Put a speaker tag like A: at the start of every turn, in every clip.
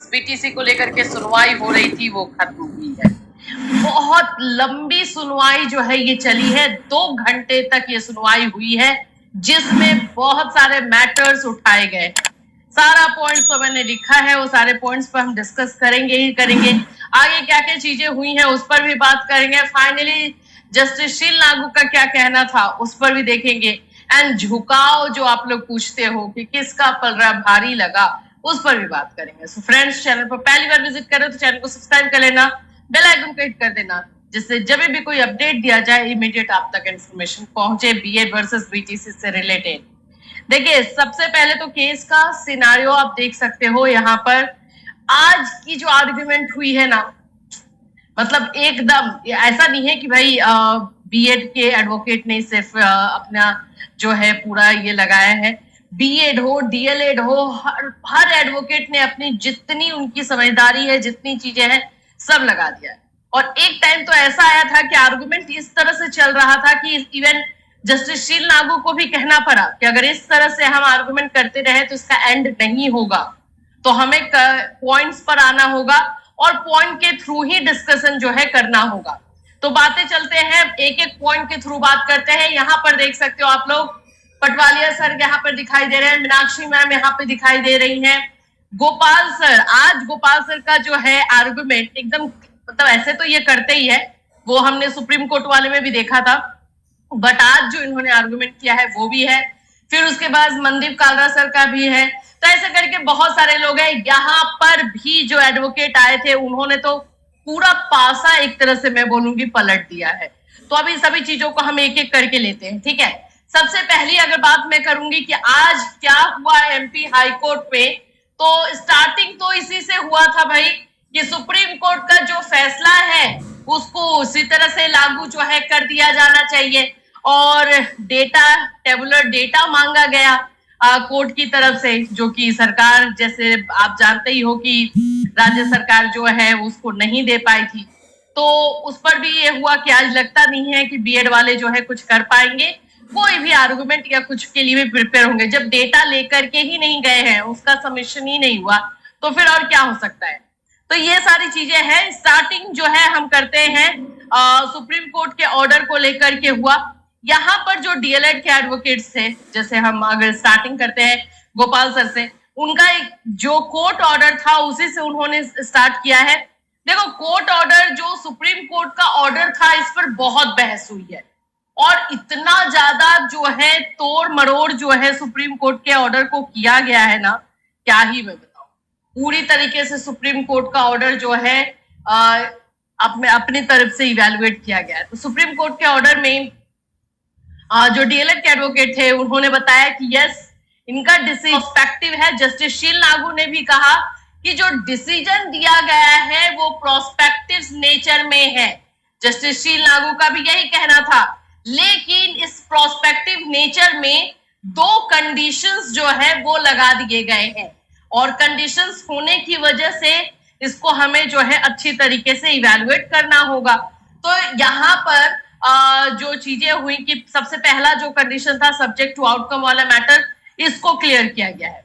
A: BTC को लेकर के सुनवाई हो रही थी वो खत्म हुई है। बहुत लंबी सुनवाई जो है ये चली है, 2 घंटे तक ये सुनवाई हुई है, जिसमें बहुत सारे मैटर्स उठाए गए। सारा पॉइंट्स तो मैंने लिखा है, वो सारे पॉइंट्स पर हम डिस्कस करेंगे ही करेंगे। आगे क्या क्या चीजें हुई हैं उस पर भी बात करेंगे। फाइनली जस्टिस शील नागू का क्या कहना था उस पर भी देखेंगे। एंड झुकाव जो आप लोग पूछते हो कि किसका पलड़ा भारी लगा, उस पर भी बात करेंगे। सो फ्रेंड्स, चैनल पर पहली बार विजिट करें तो चैनल को सब्सक्राइब कर लेना, बेल आइकन को हिट कर देना, जिससे जब भी कोई अपडेट दिया जाए इमीडिएट आप तक इन्फॉर्मेशन पहुंचे बीएड वर्सेस बीटीसी से रिलेटेड। देखिए, सबसे पहले तो केस का सिनारियो आप देख सकते हो यहाँ पर। आज की जो आर्ग्यूमेंट हुई है ना, मतलब एकदम ऐसा नहीं है कि भाई बीएड के एडवोकेट ने सिर्फ अपना जो है पूरा ये लगाया है। बीएड हो, डीएलएड हो, हर एडवोकेट ने अपनी जितनी उनकी समझदारी है, जितनी चीजें हैं, सब लगा दिया है। और एक टाइम तो ऐसा आया था कि आर्गुमेंट इस तरह से चल रहा था कि इवन जस्टिस शील नागू को भी कहना पड़ा कि अगर इस तरह से हम आर्गुमेंट करते रहे तो इसका एंड नहीं होगा, तो हमें पॉइंट्स पर आना होगा और पॉइंट के थ्रू ही डिस्कशन जो है करना होगा। तो बातें चलते हैं, एक एक पॉइंट के थ्रू बात करते हैं। यहाँ पर देख सकते हो आप लोग, पटवालिया सर यहाँ पर दिखाई दे रहे हैं, मीनाक्षी मैम यहाँ पे दिखाई दे रही हैं, गोपाल सर। आज गोपाल सर का जो है आर्गुमेंट एकदम, मतलब ऐसे तो ये करते ही है, वो हमने सुप्रीम कोर्ट वाले में भी देखा था, बट आज जो इन्होंने आर्गुमेंट किया है वो भी है। फिर उसके बाद मनदीप कालरा सर का भी है। तो ऐसे करके बहुत सारे लोग हैं। यहाँ पर भी जो एडवोकेट आए थे उन्होंने तो पूरा पासा एक तरह से मैं बोलूंगी पलट दिया है। तो अभी सभी चीजों को हम एक एक करके लेते हैं, ठीक है। सबसे पहली अगर बात मैं करूंगी कि आज क्या हुआ एमपी हाई कोर्ट में, तो स्टार्टिंग तो इसी से हुआ था भाई कि सुप्रीम कोर्ट का जो फैसला है उसको उसी तरह से लागू जो है कर दिया जाना चाहिए। और डेटा, टेबुलर डेटा मांगा गया कोर्ट की तरफ से, जो कि सरकार, जैसे आप जानते ही हो कि राज्य सरकार जो है उसको नहीं दे पाई थी। तो उस पर भी ये हुआ कि आज लगता नहीं है कि बीएड वाले जो है कुछ कर पाएंगे, कोई भी आर्गुमेंट या कुछ के लिए भी प्रिपेयर होंगे। जब डेटा लेकर के ही नहीं गए हैं, उसका सबमिशन ही नहीं हुआ, तो फिर और क्या हो सकता है। तो ये सारी चीजें हैं। स्टार्टिंग जो है हम करते हैं सुप्रीम कोर्ट के ऑर्डर को लेकर के हुआ। यहाँ पर जो डीएलएड के एडवोकेट्स थे, जैसे हम अगर स्टार्टिंग करते हैं गोपाल सर से, उनका एक जो कोर्ट ऑर्डर था उसी से उन्होंने स्टार्ट किया है। देखो, कोर्ट ऑर्डर जो सुप्रीम कोर्ट का ऑर्डर था, इस पर बहुत बहस हुई है और इतना ज्यादा जो है तोड़ मरोड़ जो है सुप्रीम कोर्ट के ऑर्डर को किया गया है ना, क्या ही मैं बताऊं। पूरी तरीके से सुप्रीम कोर्ट का ऑर्डर जो है अपनी तरफ से इवैल्यूएट किया गया है। तो सुप्रीम कोर्ट के ऑर्डर में जो डीएलएड के एडवोकेट थे उन्होंने बताया कि यस, इनका डिसीजन प्रोस्पेक्टिव है। जस्टिस शील नागू ने भी कहा कि जो डिसीजन दिया गया है वो प्रोस्पेक्टिव नेचर में है। जस्टिस शील नागू का भी यही कहना था, लेकिन इस प्रोस्पेक्टिव नेचर में 2 कंडीशंस जो है वो लगा दिए गए हैं और कंडीशंस होने की वजह से इसको हमें जो है अच्छी तरीके से इवैल्यूएट करना होगा। तो यहाँ पर जो चीजें हुई कि सबसे पहला जो कंडीशन था सब्जेक्ट टू आउटकम वाला मैटर, इसको क्लियर किया गया है।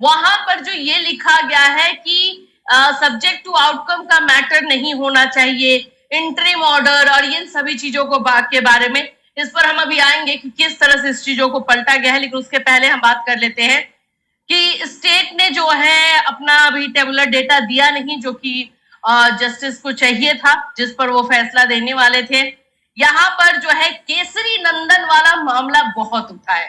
A: वहां पर जो ये लिखा गया है कि सब्जेक्ट टू आउटकम का मैटर नहीं होना चाहिए, इंटरिम ऑर्डर और इन सभी चीजों को के बारे में, इस पर हम अभी आएंगे कि किस तरह से इस चीजों को पलटा गया है। लेकिन उसके पहले हम बात कर लेते हैं कि स्टेट ने जो है अपना अभी टेबुलर डेटा दिया नहीं, जो कि जस्टिस को चाहिए था, जिस पर वो फैसला देने वाले थे। यहाँ पर जो है केसरी नंदन वाला मामला बहुत उठा है।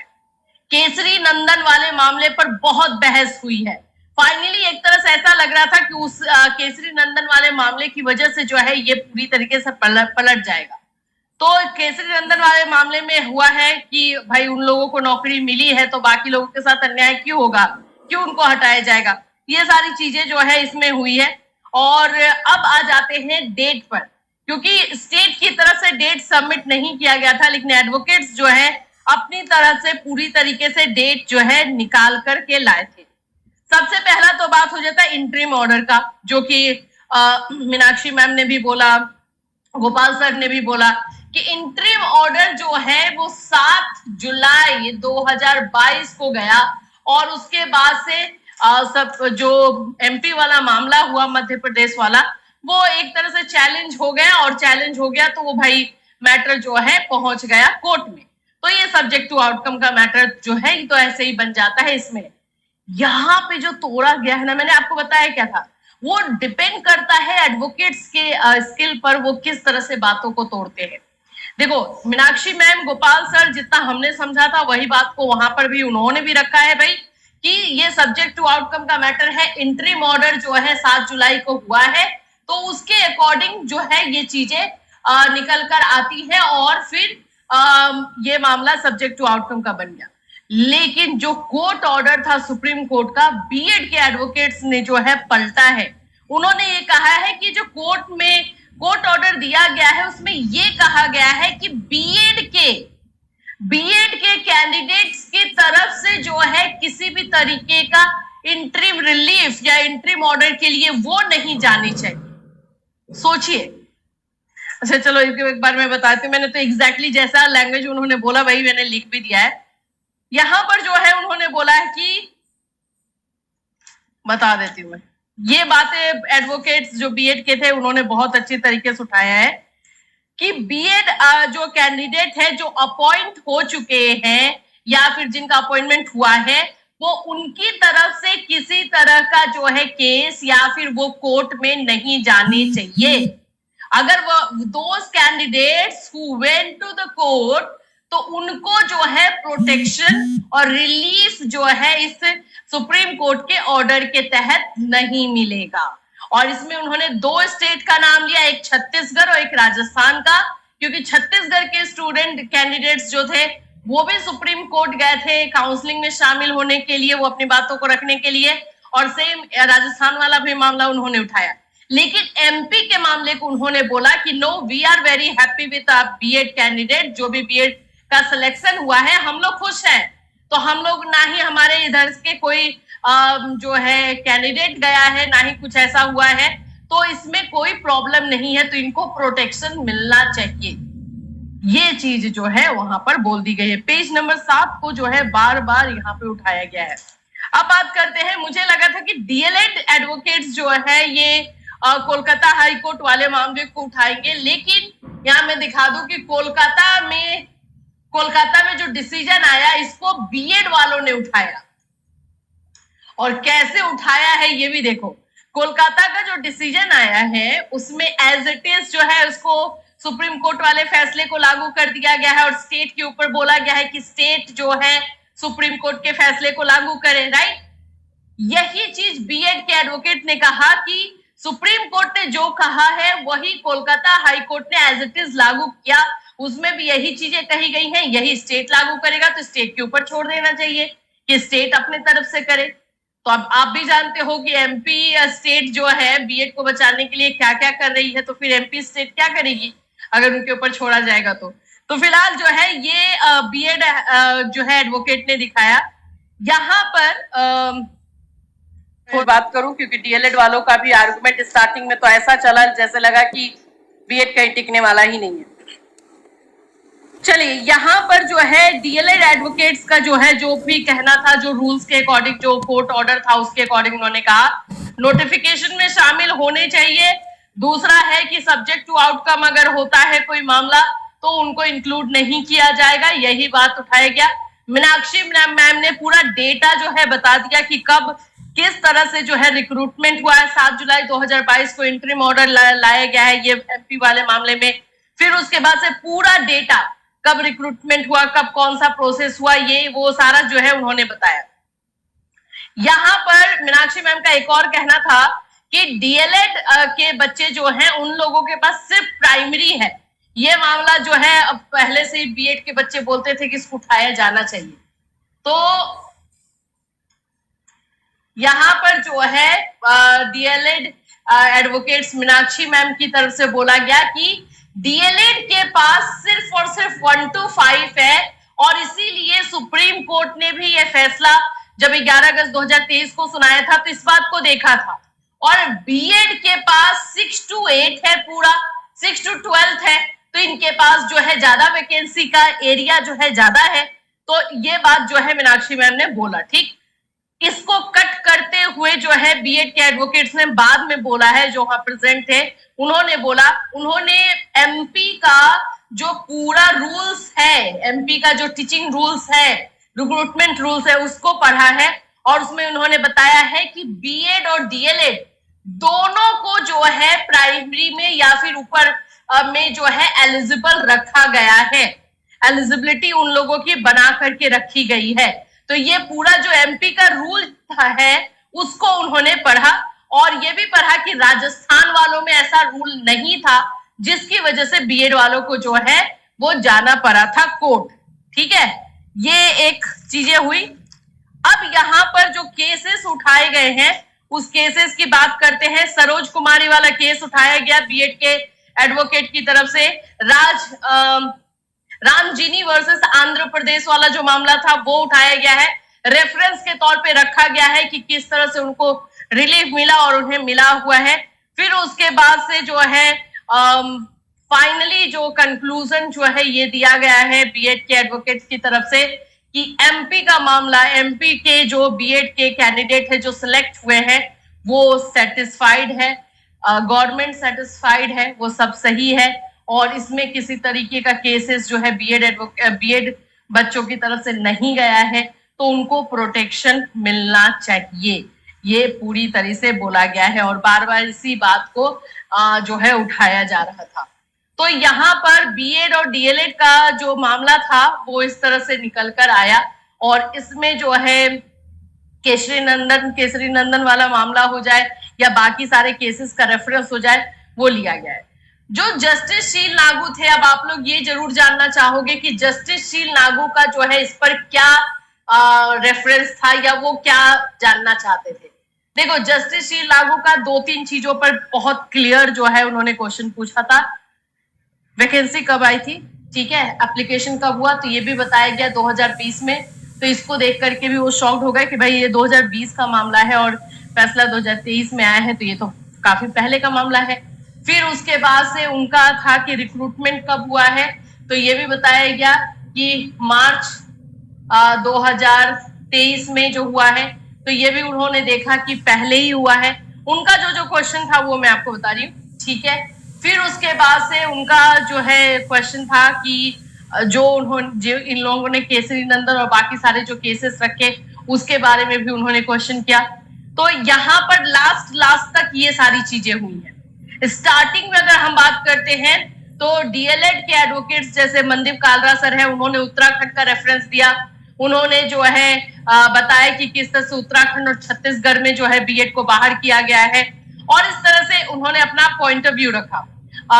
A: केसरी नंदन वाले मामले पर बहुत बहस हुई है। फाइनली एक तरह से ऐसा लग रहा था कि उस केसरी नंदन वाले मामले की वजह से जो है ये पूरी तरीके से पलट जाएगा। तो केसरी नंदन वाले मामले में हुआ है कि भाई उन लोगों को नौकरी मिली है तो बाकी लोगों के साथ अन्याय क्यों होगा, क्यों उनको हटाया जाएगा, ये सारी चीजें जो है इसमें हुई है। और अब आ जाते हैं डेट पर, क्योंकि स्टेट की तरफ से डेट सबमिट नहीं किया गया था, लेकिन एडवोकेट्स जो है अपनी तरह से पूरी तरीके से डेट जो है निकाल करके लाए थे। सबसे पहला तो बात हो जाता है इंटरिम ऑर्डर का, जो कि मीनाक्षी मैम ने भी बोला, गोपाल सर ने भी बोला कि इंटरिम ऑर्डर जो है वो 7 जुलाई 2022 को गया और उसके बाद से सब जो एमपी वाला मामला हुआ मध्य प्रदेश वाला, वो एक तरह से चैलेंज हो गया, और चैलेंज हो गया तो वो भाई मैटर जो है पहुंच गया कोर्ट में। तो ये सब्जेक्ट टू आउटकम का मैटर जो है तो ऐसे ही बन जाता है। इसमें यहाँ पे जो तोड़ा गया है ना, मैंने आपको बताया क्या था, वो डिपेंड करता है एडवोकेट्स के स्किल पर, वो किस तरह से बातों को तोड़ते हैं। देखो मीनाक्षी मैम, गोपाल सर, जितना हमने समझा था वही बात को वहां पर भी उन्होंने भी रखा है भाई, कि ये सब्जेक्ट टू आउटकम का मैटर है। इंटरिम ऑर्डर जो है 7 जुलाई को हुआ है, तो उसके अकॉर्डिंग जो है ये चीजें निकल कर आती है, और फिर ये मामला सब्जेक्ट टू आउटकम का बन गया। लेकिन जो कोर्ट ऑर्डर था सुप्रीम कोर्ट का, बीएड के एडवोकेट्स ने जो है पलटा है। उन्होंने ये कहा है कि जो कोर्ट में कोर्ट ऑर्डर दिया गया है उसमें ये कहा गया है कि बीएड के कैंडिडेट्स की तरफ से जो है किसी भी तरीके का इंटरिम रिलीफ या इंटरिम ऑर्डर के लिए वो नहीं जानी चाहिए। सोचिए। अच्छा चलो एक बार मैं बताती हूँ, मैंने तो एग्जैक्टली जैसा लैंग्वेज उन्होंने बोला वही मैंने लिख भी दिया है। यहां पर जो है उन्होंने बोला है कि, बता देती हूँ मैं, ये बातें एडवोकेट्स जो बीएड के थे उन्होंने बहुत अच्छी तरीके से उठाया है कि बीएड जो कैंडिडेट है जो अपॉइंट हो चुके हैं या फिर जिनका अपॉइंटमेंट हुआ है, वो उनकी तरफ से किसी तरह का जो है केस या फिर वो कोर्ट में नहीं जाने चाहिए। अगर वो those candidates who went to the court, तो उनको जो है प्रोटेक्शन और रिलीफ जो है इस सुप्रीम कोर्ट के ऑर्डर के तहत नहीं मिलेगा। और इसमें उन्होंने 2 स्टेट का नाम लिया, एक छत्तीसगढ़ और एक राजस्थान का, क्योंकि छत्तीसगढ़ के स्टूडेंट कैंडिडेट्स जो थे वो भी सुप्रीम कोर्ट गए थे काउंसलिंग में शामिल होने के लिए, वो अपनी बातों को रखने के लिए, और सेम राजस्थान वाला भी मामला उन्होंने उठाया। लेकिन एमपी के मामले को उन्होंने बोला कि no, we are very happy with a B Ed candidate, जो भी बीएड का सिलेक्शन हुआ है हम लोग खुश हैं। तो हम लोग, ना ही हमारे इधर के कोई जो है कैंडिडेट गया है, ना ही कुछ ऐसा हुआ है, तो इसमें कोई प्रॉब्लम नहीं है, तो इनको प्रोटेक्शन मिलना चाहिए। ये चीज जो है वहां पर बोल दी गई है। पेज नंबर 7 को जो है बार बार यहाँ पे उठाया गया है। अब बात करते हैं, मुझे लगा था कि डीएलएड एडवोकेट्स जो है ये कोलकाता हाई कोर्ट वाले मामले को उठाएंगे, लेकिन यहाँ मैं दिखा दूं कि कोलकाता में जो डिसीजन आया इसको बीएड वालों ने उठाया, और कैसे उठाया है ये भी देखो। कोलकाता का जो डिसीजन आया है उसमें एज इट इज जो है उसको सुप्रीम कोर्ट वाले फैसले को लागू कर दिया गया है, और स्टेट के ऊपर बोला गया है कि स्टेट जो है सुप्रीम कोर्ट के फैसले को लागू करे, राइट। यही चीज बीएड के एडवोकेट ने कहा कि सुप्रीम कोर्ट ने जो कहा है वही कोलकाता हाई कोर्ट ने एज इट इज लागू किया, उसमें भी यही चीजें कही गई हैं, यही स्टेट लागू करेगा, तो स्टेट के ऊपर छोड़ देना चाहिए कि स्टेट अपने तरफ से करे। तो अब आप भी जानते हो कि एमपी स्टेट जो है बीएड को बचाने के लिए क्या क्या कर रही है, तो फिर एमपी स्टेट क्या करेगी अगर उनके ऊपर छोड़ा जाएगा तो फिलहाल जो है ये बीएड जो है एडवोकेट ने दिखाया। यहाँ पर बात करूं, क्योंकि डीएलएड वालों का भी आर्गुमेंट स्टार्टिंग में तो ऐसा चला जैसे लगा कि बीएड कहीं टिकने वाला ही नहीं है। चलिए, यहाँ पर जो है डीएलएड एडवोकेट्स का जो है जो भी कहना था, जो रूल्स के अकॉर्डिंग जो कोर्ट ऑर्डर था उसके अकॉर्डिंग उन्होंने कहा नोटिफिकेशन में शामिल होने चाहिए। दूसरा है कि सब्जेक्ट टू आउटकम अगर होता है कोई मामला तो उनको इंक्लूड नहीं किया जाएगा, यही बात उठाया गया। मीनाक्षी मैम ने पूरा डेटा जो है बता दिया कि कब किस तरह से जो है रिक्रूटमेंट हुआ है। 7 जुलाई 2022 को इंटरिम ऑर्डर लाया गया है ये एमपी वाले मामले में। फिर उसके बाद से पूरा डेटा, कब रिक्रूटमेंट हुआ, कब कौन सा प्रोसेस हुआ, ये वो सारा जो है उन्होंने बताया। यहाँ पर मीनाक्षी मैम का एक और कहना था कि डीएलएड के बच्चे जो हैं उन लोगों के पास सिर्फ प्राइमरी है। ये मामला जो है अब पहले से ही बीएड के बच्चे बोलते थे कि इसको उठाया जाना चाहिए। तो यहाँ पर जो है डीएलएड एडवोकेट्स मीनाक्षी मैम की तरफ से बोला गया कि डीएलएड के पास सिर्फ और सिर्फ 1 to 5 है, और इसीलिए सुप्रीम कोर्ट ने भी यह फैसला जब 11 अगस्त 2023 को सुनाया था तो इस बात को देखा था। और बीएड के पास 6 to 8 है, पूरा 6 to 12 है, तो इनके पास जो है ज्यादा वैकेंसी का एरिया जो है ज्यादा है। तो ये बात जो है मीनाक्षी मैम ने बोला, ठीक। इसको कट करते हुए जो है बीएड के एडवोकेट्स ने बाद में बोला है, जो वहां प्रेजेंट थे, उन्होंने बोला, उन्होंने एमपी का जो पूरा रूल्स है, एमपी का जो टीचिंग रूल्स है, रिक्रूटमेंट रूल्स है, उसको पढ़ा है और उसमें उन्होंने बताया है कि बीएड और डीएलएड दोनों को जो है प्राइमरी में या फिर ऊपर में जो है एलिजिबल रखा गया है, एलिजिबिलिटी उन लोगों की बना करके रखी गई है। तो ये पूरा जो एमपी का रूल है उसको उन्होंने पढ़ा और ये भी पढ़ा कि राजस्थान वालों में ऐसा रूल नहीं था, जिसकी वजह से बीएड वालों को जो है वो जाना पड़ा था कोर्ट। ठीक है, ये एक चीजें हुई। अब यहाँ पर जो केसेस उठाए गए हैं उस केसेस की बात करते हैं। सरोज कुमारी वाला केस उठाया गया बीएड के एडवोकेट की तरफ से। रामजीनी वर्सेस आंध्र प्रदेश वाला जो मामला था वो उठाया गया है, रेफरेंस के तौर पे रखा गया है कि किस तरह से उनको रिलीफ मिला और उन्हें मिला हुआ है। फिर उसके बाद से जो है फाइनली जो कंक्लूजन जो है ये दिया गया है बीएड के एडवोकेट्स की तरफ से कि एमपी का मामला, एमपी के जो बीएड के कैंडिडेट है जो सिलेक्ट हुए हैं वो सेटिस्फाइड है, गवर्नमेंट सेटिस्फाइड है, वो सब सही है और इसमें किसी तरीके का केसेस जो है बीएड बच्चों की तरफ से नहीं गया है, तो उनको प्रोटेक्शन मिलना चाहिए, ये पूरी तरह से बोला गया है और बार बार इसी बात को जो है उठाया जा रहा था। तो यहाँ पर बीएड और डीएलएड का जो मामला था वो इस तरह से निकल कर आया और इसमें जो है केसरी नंदन वाला मामला हो जाए या बाकी सारे केसेस का रेफरेंस हो जाए, वो लिया गया है। जो जस्टिस शील नागू थे, अब आप लोग ये जरूर जानना चाहोगे कि जस्टिस शील नागू का जो है इस पर क्या रेफरेंस था या वो क्या जानना चाहते थे। देखो, जस्टिस शील नागू का 2-3 चीजों पर बहुत क्लियर जो है उन्होंने क्वेश्चन पूछा था। वैकेंसी कब आई थी, ठीक है, एप्लीकेशन कब हुआ, तो ये भी बताया गया 2020 में। तो इसको देख करके भी वो शॉक्ड हो गए कि भाई ये 2020 का मामला है और फैसला 2023 में आया है, तो ये तो काफी पहले का मामला है। फिर उसके बाद से उनका था कि रिक्रूटमेंट कब हुआ है, तो ये भी बताया गया कि मार्च 2023 में जो हुआ है, तो ये भी उन्होंने देखा कि पहले ही हुआ है। उनका जो क्वेश्चन था वो मैं आपको बता रही हूँ, ठीक है। फिर उसके बाद से उनका जो है क्वेश्चन था कि जो इन लोगों ने केसरी नंदन और बाकी सारे जो केसेस रखे उसके बारे में भी उन्होंने क्वेश्चन किया। तो यहाँ पर लास्ट तक ये सारी चीजें हुई हैं। स्टार्टिंग में अगर हम बात करते हैं तो डीएलएड के एडवोकेट्स जैसे मनदीप कालरा सर है, उन्होंने उत्तराखंड का रेफरेंस दिया। उन्होंने जो है बताया कि किस तरह से उत्तराखंड और छत्तीसगढ़ में जो है बीएड को बाहर किया गया है और इस तरह से उन्होंने अपना पॉइंट ऑफ व्यू रखा।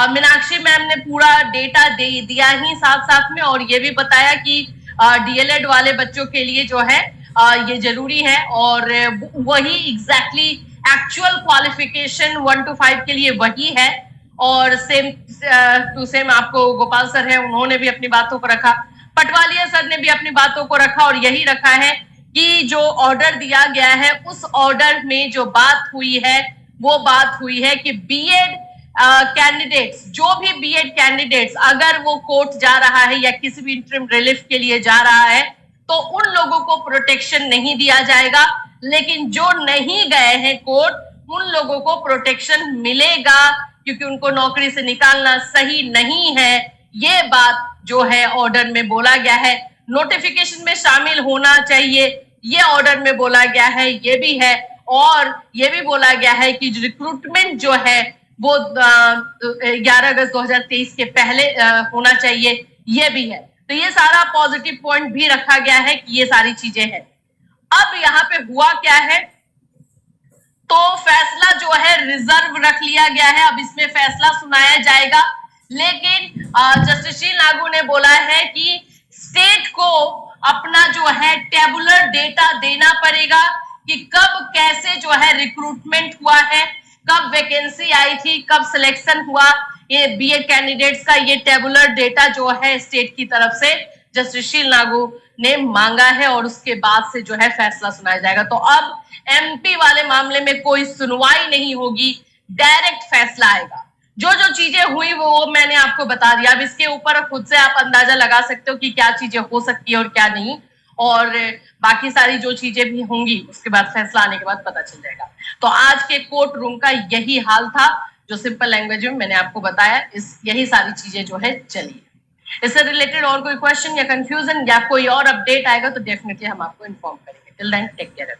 A: मीनाक्षी मैम ने पूरा डेटा दिया ही साथ में और ये भी बताया कि डीएलएड वाले बच्चों के लिए जो है ये जरूरी है और वही एग्जैक्टली एक्चुअल क्वालिफिकेशन 1 to 5 के लिए वही है। और सेम टू सेम आपको गोपाल सर है, उन्होंने भी अपनी बातों को रखा, पटवालिया सर ने भी अपनी बातों को रखा और यही रखा है कि जो ऑर्डर दिया गया है उस ऑर्डर में जो बात हुई है वो बात हुई है कि बीएड कैंडिडेट्स, जो भी बीएड कैंडिडेट्स अगर वो कोर्ट जा रहा है या किसी भी इंटरिम रिलीफ के लिए जा रहा है तो उन लोगों को प्रोटेक्शन नहीं दिया जाएगा, लेकिन जो नहीं गए हैं कोर्ट उन लोगों को प्रोटेक्शन मिलेगा क्योंकि उनको नौकरी से निकालना सही नहीं है। ये बात जो है ऑर्डर में बोला गया है, नोटिफिकेशन में शामिल होना चाहिए ये ऑर्डर में बोला गया है, ये भी है। और ये भी बोला गया है कि रिक्रूटमेंट जो है वो 11 अगस्त 2023 के पहले होना चाहिए, ये भी है। तो ये सारा पॉजिटिव पॉइंट भी रखा गया है कि ये सारी चीजें हैं। अब यहाँ पे हुआ क्या है, तो फैसला जो है रिजर्व रख लिया गया है, अब इसमें फैसला सुनाया जाएगा। लेकिन जस्टिस शील नागू ने बोला है कि स्टेट को अपना जो है टेबुलर डेटा देना पड़ेगा कि कब कैसे जो है रिक्रूटमेंट हुआ है, कब वैकेंसी आई थी, कब सिलेक्शन हुआ, ये बीएड कैंडिडेट्स का ये टेबुलर डेटा जो है स्टेट की तरफ से जस्टिस शील नागू ने मांगा है और उसके बाद से जो है फैसला सुनाया जाएगा। तो अब एमपी वाले मामले में कोई सुनवाई नहीं होगी, डायरेक्ट फैसला आएगा। जो चीजें हुई वो मैंने आपको बता दिया। अब इसके ऊपर खुद से आप अंदाजा लगा सकते हो कि क्या चीजें हो सकती है और क्या नहीं। और बाकी सारी जो चीजें भी होंगी उसके बाद फैसला आने के बाद पता चल जाएगा। तो आज के कोर्ट रूम का यही हाल था, जो सिंपल लैंग्वेज में मैंने आपको बताया। यही सारी चीजें जो है चली। इससे रिलेटेड और कोई क्वेश्चन या कंफ्यूजन या कोई और अपडेट आएगा तो डेफिनेटली हम आपको इन्फॉर्म करेंगे। Till then take care.